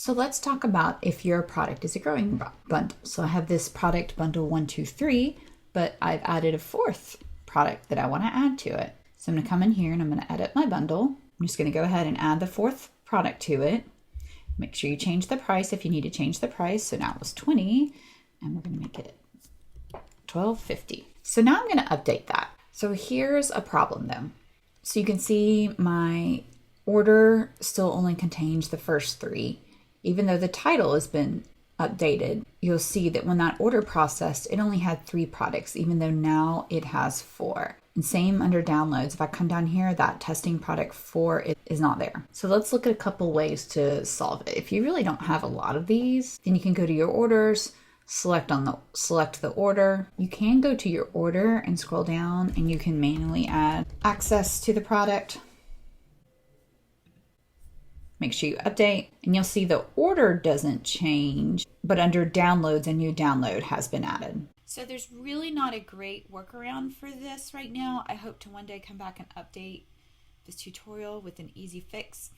So let's talk about if your product is a growing bundle. So I have this product bundle 1, 2, 3, but I've added a fourth product that I want to add to it. So I'm going to come in here and I'm going to edit my bundle. I'm just going to go ahead and add the fourth product to it. Make sure you change the price if you need to change the price. So now it was 20 and we're going to make it $12.50. So now I'm going to update that. So here's a problem though. So you can see my order still only contains the first 3. Even though the title has been updated, you'll see that when that order processed, it only had 3 products, even though now it has 4. And same under downloads. If I come down here, that testing product 4 is not there. So let's look at a couple ways to solve it. If you really don't have a lot of these, then you can go to your orders, select the order. You can go to your order and scroll down and you can manually add access to the product. Make sure you update and you'll see the order doesn't change, but under downloads, a new download has been added. So there's really not a great workaround for this right now. I hope to one day come back and update this tutorial with an easy fix.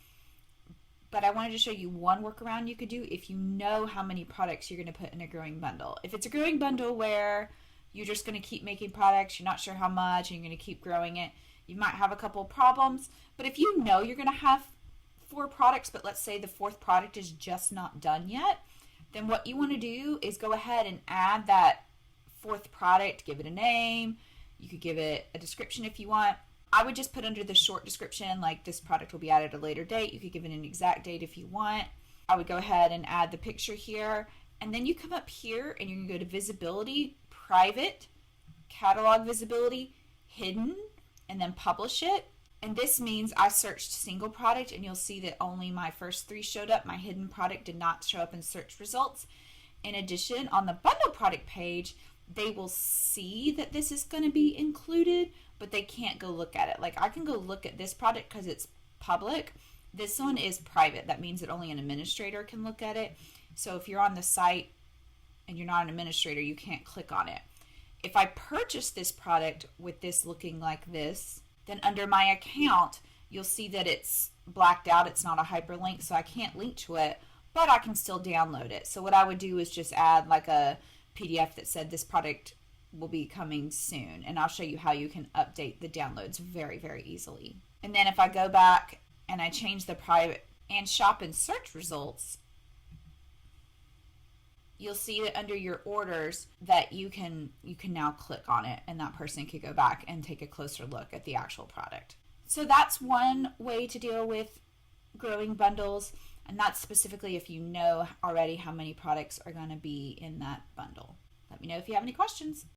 But I wanted to show you one workaround you could do if you know how many products you're going to put in a growing bundle. If it's a growing bundle where you're just going to keep making products, you're not sure how much, and you're going to keep growing it, you might have a couple problems. But if you know you're going to have 4 products, but let's say the 4th product is just not done yet, then what you want to do is go ahead and add that 4th product, give it a name. You could give it a description if you want. I would just put under the short description, like this product will be added at a later date. You could give it an exact date if you want. I would go ahead and add the picture here. And then you come up here and you can go to visibility, private, catalog visibility, hidden, and then publish it. And this means I searched single product and you'll see that only my first 3 showed up. My hidden product did not show up in search results. In addition, on the bundle product page, they will see that this is going to be included, but they can't go look at it. Like I can go look at this product because it's public. This one is private. That means that only an administrator can look at it. So if you're on the site and you're not an administrator, you can't click on it. If I purchase this product with this looking like this, then under my account, you'll see that it's blacked out. It's not a hyperlink, so I can't link to it, but I can still download it. So what I would do is just add like a PDF that said this product will be coming soon, and I'll show you how you can update the downloads very, very easily. And then if I go back and I change the private and shop and search results, you'll see that under your orders that you can now click on it and that person could go back and take a closer look at the actual product. So that's one way to deal with growing bundles, and that's specifically if you know already how many products are going to be in that bundle. Let me know if you have any questions.